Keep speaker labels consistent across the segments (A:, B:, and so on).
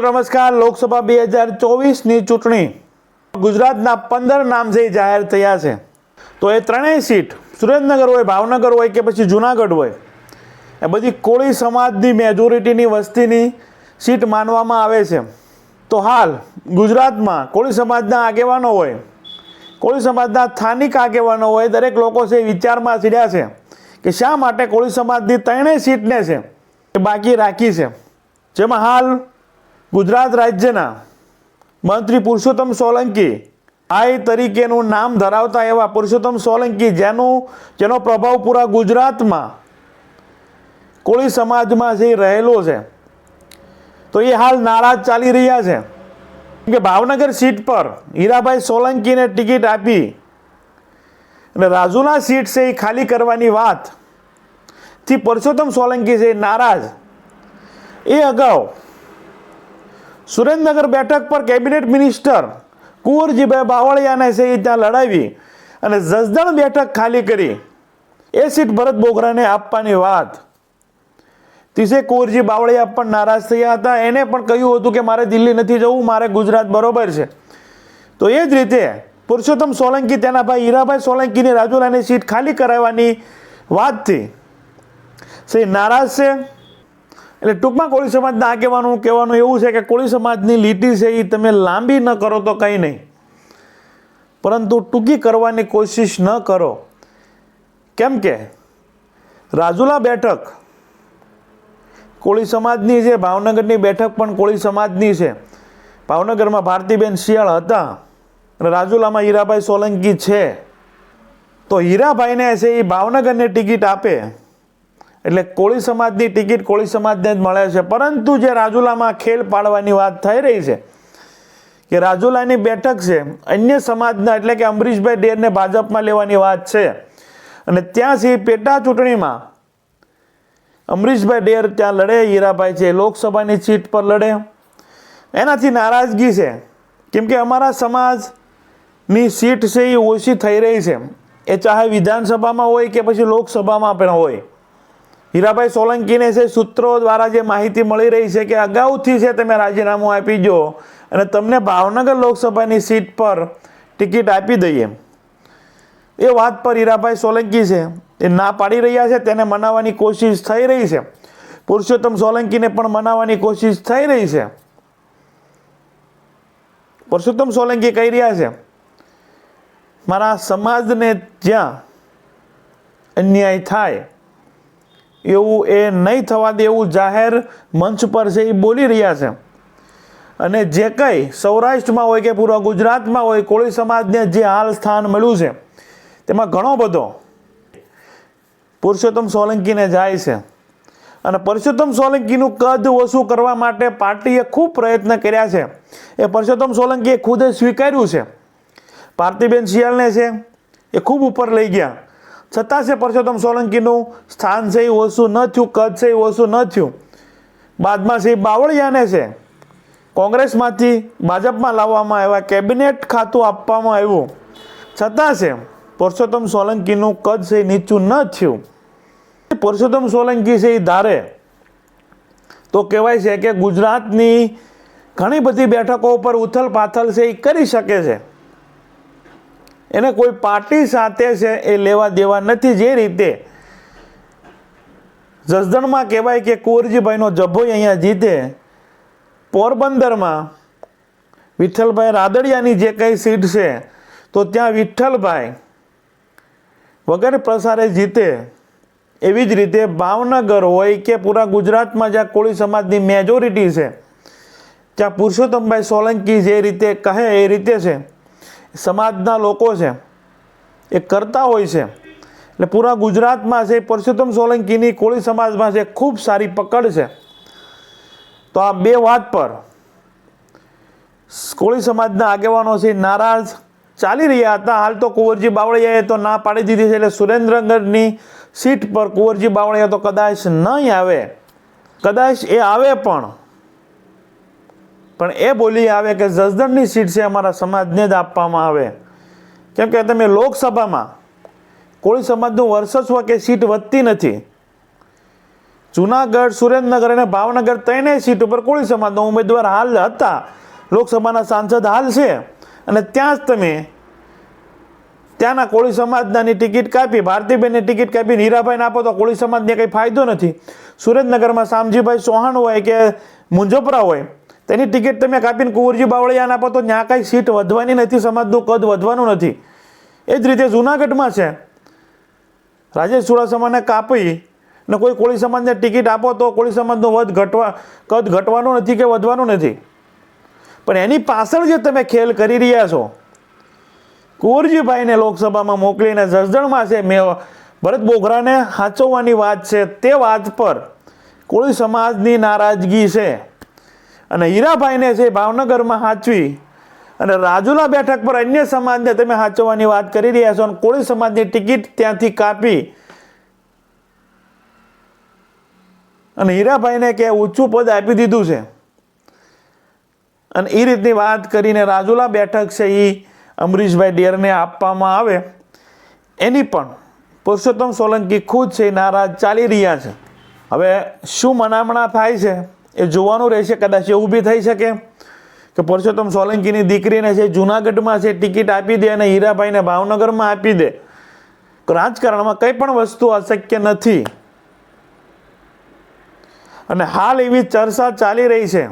A: નમસ્કાર. લોકસભા 2024ની ચૂંટણી ગુજરાતના 15 નામ જે જાહેર થયા છે. તો એ ત્રણેય સીટ સુરેન્દ્રનગર હોય, ભાવનગર હોય કે પછી જુનાગઢ હોય, એ બધી કોળી સમાજની મેજોરિટીની વસ્તીની સીટ માનવામાં આવે છે. તો હાલ ગુજરાતમાં કોળી સમાજના આગેવાનો હોય, કોળી સમાજના સ્થાનિક આગેવાનો હોય, દરેક લોકો છે વિચારમાં ચડ્યા છે કે શા માટે કોળી સમાજની ત્રણેય સીટને છે એ બાકી રાખી છે. જેમાં હાલ ગુજરાત રાજ્યના મંત્રી પુરુષોત્તમ સોલંકી આઈ તરીકેનું નામ ધરાવતા એવા પુરુષોત્તમ સોલંકી જેનો પ્રભાવ પૂરા ગુજરાતમાં કોળી સમાજમાં જે રહેલો છે, તો એ હાલ નારાજ ચાલી રહ્યા છે કે ભાવનગર સીટ પર હીરાભાઈ સોલંકીને ટિકિટ આપી અને રાજુલા સીટ છે એ ખાલી કરવાની વાતથી પુરુષોત્તમ સોલંકી છે નારાજ. એ અગાઉ સુરેન્દ્રનગર બેઠક પર કેબિનેટ મિનિસ્ટર કુંવરજીભાઈ બાવળિયાને છે એ ત્યાં લડાવી અને જસદણ બેઠક ખાલી કરી એ સીટ ભરત બોગરાને આપવાની વાત તીસે કુંવરજી બાવળિયા પણ નારાજ થયા હતા. એને પણ કહ્યું હતું કે મારે દિલ્હી નથી જવું, મારે ગુજરાત બરોબર છે. તો એ જ રીતે પુરુષોત્તમ સોલંકી તેના ભાઈ હીરાભાઈ સોલંકીની રાજુલાની સીટ ખાલી કરાવવાની વાતથી સે નારાજ છે. એટલે ટૂંકમાં કોળી સમાજના આગેવાનું કહેવાનું એવું છે કે કોળી સમાજની લીટી છે એ તમે લાંબી ન કરો તો કંઈ નહીં, પરંતુ ટૂંકી કરવાની કોશિશ ન કરો. કેમ કે રાજુલા બેઠક કોળી સમાજની છે, ભાવનગરની બેઠક પણ કોળી સમાજની છે. ભાવનગરમાં ભારતીબેન શિયાળ હતા અને રાજુલામાં હીરાભાઈ સોલંકી છે. તો હીરાભાઈને છે એ ભાવનગરની ટિકિટ આપે એટલે કોળી સમાજની ટિકિટ કોળી સમાજને જ મળે છે. પરંતુ જે રાજુલામાં ખેલ પાડવાની વાત થઈ રહી છે કે રાજુલાની બેઠક છે અન્ય સમાજના એટલે કે અમરીશભાઈ ડેરને ભાજપમાં લેવાની વાત છે અને ત્યાંથી પેટા ચૂંટણીમાં અમરીશભાઈ ડેર ત્યાં લડે, હીરાભાઈ છે લોકસભાની સીટ પર લડે. એનાથી નારાજગી છે કેમ કે અમારા સમાજની સીટ છે એ ઓછી થઈ રહી છે, એ ચાહે વિધાનસભામાં હોય કે પછી લોકસભામાં પણ હોય. હીરાભાઈ સોલંકીને છે સૂત્રો દ્વારા જે માહિતી મળી રહી છે કે અગાઉથી છે તમે રાજીનામું આપી દો અને તમને ભાવનગર લોકસભાની સીટ પર ટિકિટ આપી દઈએ. એ વાત પર હીરાભાઈ સોલંકી છે એ ના પાડી રહ્યા છે. તેને મનાવવાની કોશિશ થઈ રહી છે. પુરુષોત્તમ સોલંકીને પણ મનાવવાની કોશિશ થઈ રહી છે. પુરુષોત્તમ સોલંકી કહી રહ્યા છે મારા સમાજને જ્યાં અન્યાય થાય એવું એ નહીં થવા દે એવું જાહેર મંચ પર છે એ બોલી રહ્યા છે. અને જે કંઈ સૌરાષ્ટ્રમાં હોય કે પૂરા ગુજરાતમાં હોય કોળી સમાજને જે હાલ સ્થાન મળ્યું છે તેમાં ઘણો બધો પુરુષોત્તમ સોલંકીને જાય છે. અને પુરુષોત્તમ સોલંકીનું કદ ઓછું કરવા માટે પાર્ટીએ ખૂબ પ્રયત્ન કર્યા છે. એ પુરુષોત્તમ સોલંકીએ ખુદે સ્વીકાર્યું છે. ભારતીબેન શિયાળને છે એ ખૂબ ઉપર લઈ ગયા, છતાં છે પુરુષોત્તમ સોલંકીનું સ્થાન છે એ ઓછું ન થયું, કદ છે એ ઓછું ન થયું. બાદમાં છે બાવળિયાને છે કોંગ્રેસમાંથી ભાજપમાં લાવવામાં આવ્યા, કેબિનેટ ખાતું આપવામાં આવ્યું, છતાં છે પુરુષોત્તમ સોલંકીનું કદ છે નીચું ન થયું. પુરુષોત્તમ સોલંકી છે એ ધારે તો કહેવાય છે કે ગુજરાતની ઘણી બધી બેઠકો પર ઉથલ પાથલ છે એ કરી શકે છે. એને કોઈ પાર્ટી સાથે છે એ લેવા દેવા નથી. જે રીતે જસદણમાં કહેવાય કે કુંવરજીભાઈનો જભ્ભો અહીંયા જીતે, પોરબંદરમાં વિઠ્ઠલભાઈ રાદડિયાની જે કંઈ સીટ છે તો ત્યાં વિઠ્ઠલભાઈ વગર પ્રસારે જીતે. એવી જ રીતે ભાવનગર હોય કે પૂરા ગુજરાતમાં જ્યાં કોળી સમાજની મેજોરિટી છે ત્યાં પુરુષોત્તમભાઈ સોલંકી જે રીતે કહે એ રીતે છે સમાજના લોકો છે એ કરતા હોય છે. એટલે પૂરા ગુજરાતમાં છે પુરુષોત્તમ સોલંકીની કોળી સમાજમાં છે ખૂબ સારી પકડ છે. તો આ બે વાત પર કોળી સમાજના આગેવાનો છે નારાજ ચાલી રહ્યા હતા. હાલ તો કુંવરજી બાવળિયાએ તો ના પાડી દીધી છે. એટલે સુરેન્દ્રનગરની સીટ પર કુંવરજી બાવળિયા તો કદાચ નહીં આવે. કદાચ એ આવે પણ એ બોલી આવે કે જસદણની સીટ છે અમારા સમાજને જ આપવામાં આવે. કેમ કે તમે લોકસભામાં કોળી સમાજનું વર્ચસ્વ કે સીટ વધતી નથી. જુનાગઢ, સુરેન્દ્રનગર અને ભાવનગર ત્રણેય સીટ ઉપર કોળી સમાજનો ઉમેદવાર હાલ હતા, લોકસભાના સાંસદ હાલ છે, અને ત્યાં જ તમે ત્યાંના કોળી સમાજનાની ટિકિટ કાપી, ભારતીબેનની ટિકિટ કાપી હીરાભાઈને આપો તો કોળી સમાજને કંઈ ફાયદો નથી. સુરેન્દ્રનગરમાં શામજીભાઈ ચૌહાણ હોય કે મુંજપરા હોય, તેની ટિકિટ તમે કાપીને કુંવરજી બાવળિયાને આપો તો ત્યાં કાંઈ સીટ વધવાની નથી, સમાજનું કદ વધવાનું નથી. એ જ રીતે જુનાગઢમાં છે, રાજેશ ચુડાસમાને કાપી ને કોઈ કોળી સમાજને ટિકિટ આપો તો કોળી સમાજનું કદ ઘટવાનું નથી કે વધવાનું નથી. પણ એની પાછળ જે તમે ખેલ કરી રહ્યા છો, કુંવરજીભાઈને લોકસભામાં મોકલીને જસદણમાં છે ભરત બોઘરાને સાચવવાની વાત છે, તે વાત પર કોળી સમાજની નારાજગી છે. અને હીરાભાઈને છે ભાવનગરમાં સાચવી અને રાજુલા બેઠક પર અન્ય સમાજને તમે સાચવવાની વાત કરી રહ્યા છો, અને કોળી સમાજની ટિકિટ ત્યાંથી કાપી અને હીરાભાઈને કે ઊંચું પદ આપી દીધું છે. અને એ રીતની વાત કરીને રાજુલા બેઠક છે એ અમરીશભાઈ ડેરને આપવામાં આવે, એની પણ પુરુષોત્તમ સોલંકી ખુદ છે નારાજ ચાલી રહ્યા છે. હવે શું મનામણા થાય છે એ જોવાનું રહેશે. કદાચ એવું બી થઈ શકે કે પુરુષોત્તમ સોલંકીની દીકરીને છે જુનાગઢમાં છે ટિકિટ આપી દે અને હીરાભાઈને ભાવનગરમાં આપી દે. રાજકારણમાં કંઈ પણ વસ્તુ અશક્ય નથી. અને હાલ એવી ચર્ચા ચાલી રહી છે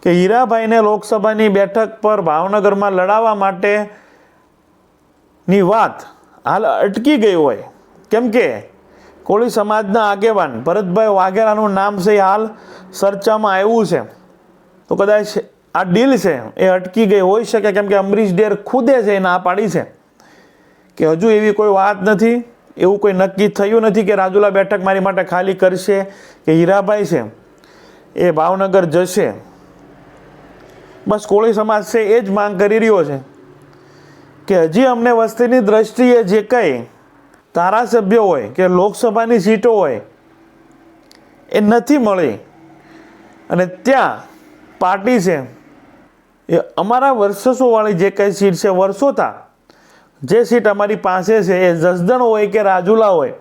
A: કે હીરાભાઈને લોકસભાની બેઠક પર ભાવનગરમાં લડાવવા માટેની વાત હાલ અટકી ગઈ હોય, કેમ કે કોળી સમાજના આગેવાન ભરતભાઈ વાઘેલાનું નામ છે હાલ ચર્ચામાં આવ્યું છે. તો કદાચ આ ડીલ છે એ અટકી ગઈ હોઈ શકે, કેમ કે અમરીશ ડેર ખુદે છે ના પાડી છે કે હજુ એવી કોઈ વાત નથી, એવું કોઈ નક્કી થયું નથી કે રાજુલા બેઠક મારી માટે ખાલી કરશે કે હીરાભાઈ છે એ ભાવનગર જશે. બસ કોળી સમાજ છે એ જ માંગ કરી રહ્યો છે કે હજી અમને વસ્તીની દ્રષ્ટિએ જે કંઈ ધારાસભ્યો હોય કે લોકસભાની સીટો હોય એ નથી મળી, અને ત્યાં પાર્ટી છે એ અમારા વર્ષોવાળી જે કંઈ સીટ છે વર્ષોથી જે સીટ અમારી પાસે છે એ જસદણ હોય કે રાજુલા હોય,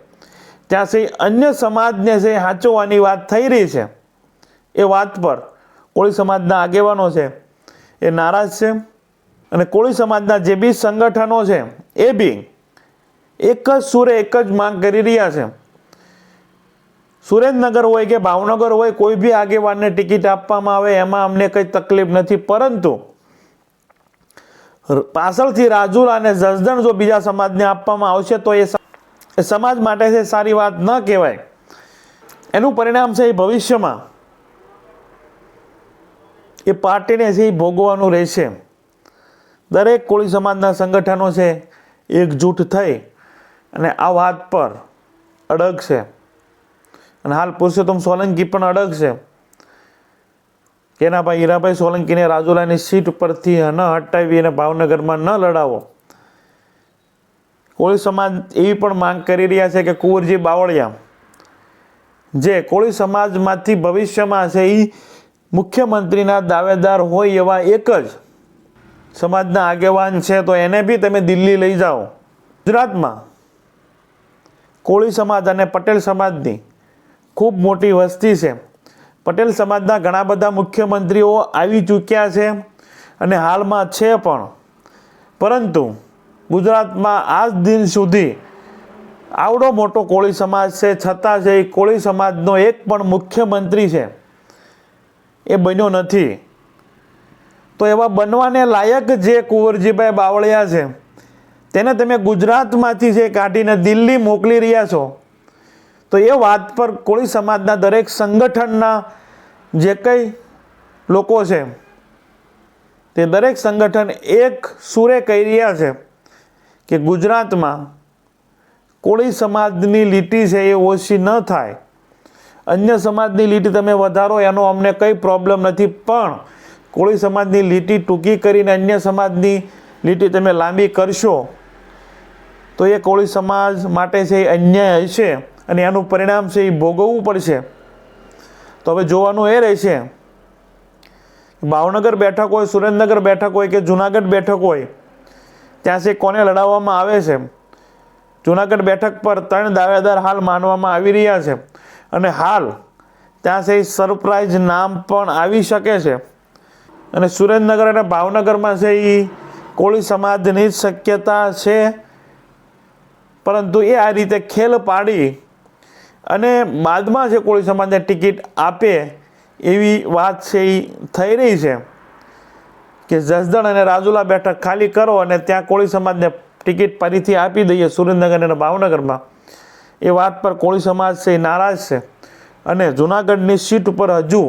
A: ત્યાં છે અન્ય સમાજને છે સાચવવાની વાત થઈ રહી છે. એ વાત પર કોળી સમાજના આગેવાનો છે એ નારાજ છે. અને કોળી સમાજના જે બી સંગઠનો છે એ બી એક જ સુરે એક જ માંગ કરી રહ્યા છે. સુરેન્દ્રનગર હોય કે ભાવનગર હોય, કોઈ બી આગેવાનને ટિકિટ આપવામાં આવે એમાં અમને કંઈ તકલીફ નથી, પરંતુ પાછળથી રાજુલા અને જસદણ જો બીજા સમાજને આપવામાં આવશે તો એ સમાજ માટે છે સારી વાત ન કહેવાય. એનું પરિણામ છે એ ભવિષ્યમાં એ પાર્ટીને છે એ ભોગવવાનું રહેશે. દરેક કોળી સમાજના સંગઠનો છે એકજૂટ થઈ અને આ વાત પર અડગ છે. અને હાલ પુરુષોત્તમ સોલંકી પણ અડગ છે કે એના ભાઈ હીરાભાઈ સોલંકીને રાજુલાની સીટ પરથી ન હટાવી અને ભાવનગરમાં ન લડાવો. કોળી સમાજ એવી પણ માંગ કરી રહ્યા છે કે કુંવરજી બાવળિયા જે કોળી સમાજમાંથી ભવિષ્યમાં છે એ મુખ્યમંત્રીના દાવેદાર હોય એવા એક જ સમાજના આગેવાન છે, તો એને બી તમે દિલ્હી લઈ જાઓ. ગુજરાતમાં કોળી સમાજ અને પટેલ સમાજની ખૂબ મોટી વસ્તી છે. પટેલ સમાજના ઘણા બધા મુખ્યમંત્રીઓ આવી ચૂક્યા છે અને હાલમાં છે પણ, પરંતુ ગુજરાતમાં આજ દિન સુધી આવડો મોટો કોળી સમાજ છે છતાં છે એ કોળી સમાજનો એક પણ મુખ્યમંત્રી છે એ બન્યો નથી. તો એવા બનવાને લાયક જે કુંવરજીભાઈ બાવળિયા છે તેને તમે ગુજરાતમાંથી જે કાઢીને દિલ્હી મોકલી રહ્યા છો, તો એ વાત પર કોળી સમાજના દરેક સંગઠનના જે કંઈ લોકો છે તે દરેક સંગઠન એક સુરે કહી રહ્યા છે કે ગુજરાતમાં કોળી સમાજની લીટી છે એ ઓછી ન થાય. અન્ય સમાજની લીટી તમે વધારો એનો અમને કંઈ પ્રોબ્લેમ નથી, પણ કોળી સમાજની લીટી ટૂંકી કરીને અન્ય સમાજની લીટી તમે લાંબી કરશો તો એ કોળી સમાજ માટે છે એ અન્યાય હશે અને એનું પરિણામ છે એ ભોગવવું પડશે. તો હવે જોવાનું એ રહેશે ભાવનગર બેઠક હોય, સુરેન્દ્રનગર બેઠક હોય કે જુનાગઢ બેઠક હોય, ત્યાં છે કોને લડાવવામાં આવે છે. જુનાગઢ બેઠક પર 3 દાવેદાર હાલ માનવામાં આવી રહ્યા છે અને હાલ ત્યાં છે સરપ્રાઇઝ નામ પણ આવી શકે છે. અને સુરેન્દ્રનગર અને ભાવનગરમાં છે એ કોળી સમાજની જ શક્યતા છે, પરંતુ એ આ રીતે ખેલ પાડી અને બાદમાં છે કોળી સમાજને ટિકિટ આપે એવી વાત છે એ થઈ રહી છે કે જસદણ અને રાજુલા બેઠક ખાલી કરો અને ત્યાં કોળી સમાજને ટિકિટ ફરીથી આપી દઈએ સુરેન્દ્રનગર અને ભાવનગરમાં. એ વાત પર કોળી સમાજ છે એ નારાજ છે અને જૂનાગઢની સીટ ઉપર હજુ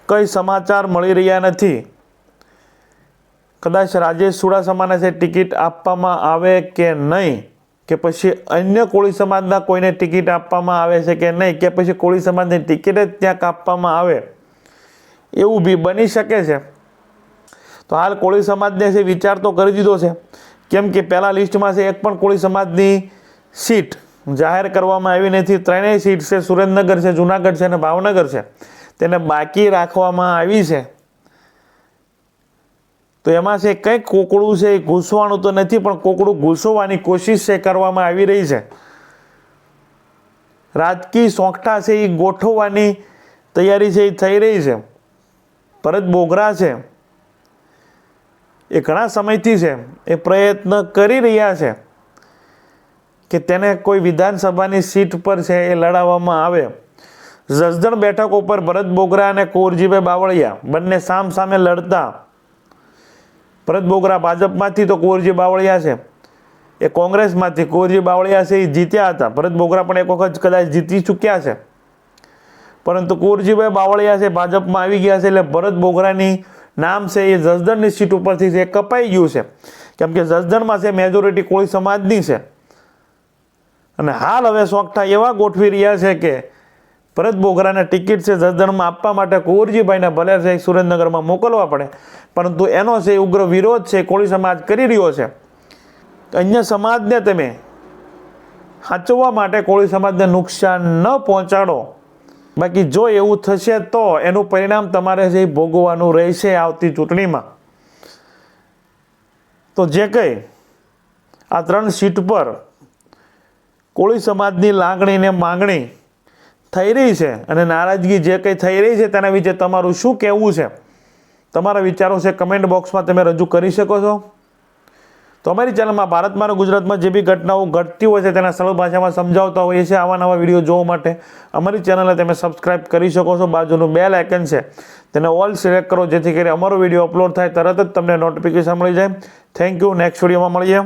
A: કંઈ સમાચાર મળી રહ્યા નથી. કદાચ રાજેશ ચુડાસમાને છે ટિકિટ આપવામાં આવે કે નહીં, કે પછી અન્ય કોળી સમાજના કોઈને ટિકિટ આપવામાં આવે છે કે નહીં, કે પછી કોળી સમાજની ટિકિટ જ ત્યાં કાપવામાં આવે, એવું બી બની શકે છે. તો હાલ કોળી સમાજને છે વિચાર તો કરી દીધો છે, કેમ કે પહેલાં લિસ્ટમાં છે એક પણ કોળી સમાજની સીટ જાહેર કરવામાં આવી નથી. ત્રણેય સીટ છે સુરેન્દ્રનગર છે, જૂનાગઢ છે અને ભાવનગર છે, તેને બાકી રાખવામાં આવી છે. તો એમાં છે કંઈક કોકડું છે એ ઘૂસવાનું તો નથી, પણ કોકડું ઘૂસવવાની કોશિશ છે કરવામાં આવી રહી છે. રાજકીય સોંગઠા છે એ ગોઠવવાની તૈયારી છે એ થઈ રહી છે. ભરત બોઘરા છે એ ઘણા સમયથી છે એ પ્રયત્ન કરી રહ્યા છે કે તેને કોઈ વિધાનસભાની સીટ પર છે એ લડાવવામાં આવે. જસદણ બેઠક ઉપર ભરત બોઘરા અને કુંવરજીભાઈ બાવળિયા બંને સામ સામે લડતા. ભરત બોઘરા ભાજપમાંથી તો કુંવરજી બાવળિયા છે એ કોંગ્રેસમાંથી. કુંવરજી બાવળિયા છે એ જીત્યા હતા, ભરત બોઘરા પણ એક વખત કદાચ જીતી ચૂક્યા છે, પરંતુ કુંવરજીભાઈ બાવળિયા છે ભાજપમાં આવી ગયા છે એટલે ભરત બોઘરાની નામ છે એ જસદણની સીટ ઉપરથી છે કપાઈ ગયું છે, કેમ કે જસદણમાં છે મેજોરિટી કોળી સમાજની છે. અને હાલ હવે સોંગઠા એવા ગોઠવી રહ્યા છે કે ભરત બોઘરાને ટિકિટ છે જસદણમાં આપવા માટે કુંવરજીભાઈને ભલે છે સુરેન્દ્રનગરમાં મોકલવા પડે, પરંતુ એનો છે ઉગ્ર વિરોધ છે કોળી સમાજ કરી રહ્યો છે. અન્ય સમાજને તમે સાચવવા માટે કોળી સમાજને નુકસાન ન પહોંચાડો, બાકી જો એવું થશે તો એનું પરિણામ તમારે જે ભોગવવાનું રહેશે આવતી ચૂંટણીમાં. તો જે કંઈ આ 3 સીટ પર કોળી સમાજની લાગણી ને માંગણી થઈ રહી છે અને નારાજગી જે કંઈ થઈ રહી છે તેના વિશે તમારું શું કહેવું છે? તમારા વિચારો છે કમેન્ટ બોક્સમાં તમે રજૂ કરી શકો છો. તો અમારી ચેનલમાં ભારતમાં અને ગુજરાતમાં જે બી ઘટનાઓ ઘટતી હોય છે તેના સરળ ભાષામાં સમજાવતા હોઈએ છીએ. આવા નવા વિડીયો જોવા માટે અમારી ચેનલને તમે સબસ્ક્રાઇબ કરી શકો છો. બાજુનું બેલ આઇકન છે તેને ઓલ સિલેક્ટ કરો, જેથી કરી અમારો વિડીયો અપલોડ થાય તરત જ તમને નોટિફિકેશન મળી જાય. Thank you. નેક્સ્ટ વિડીયોમાં મળીએ.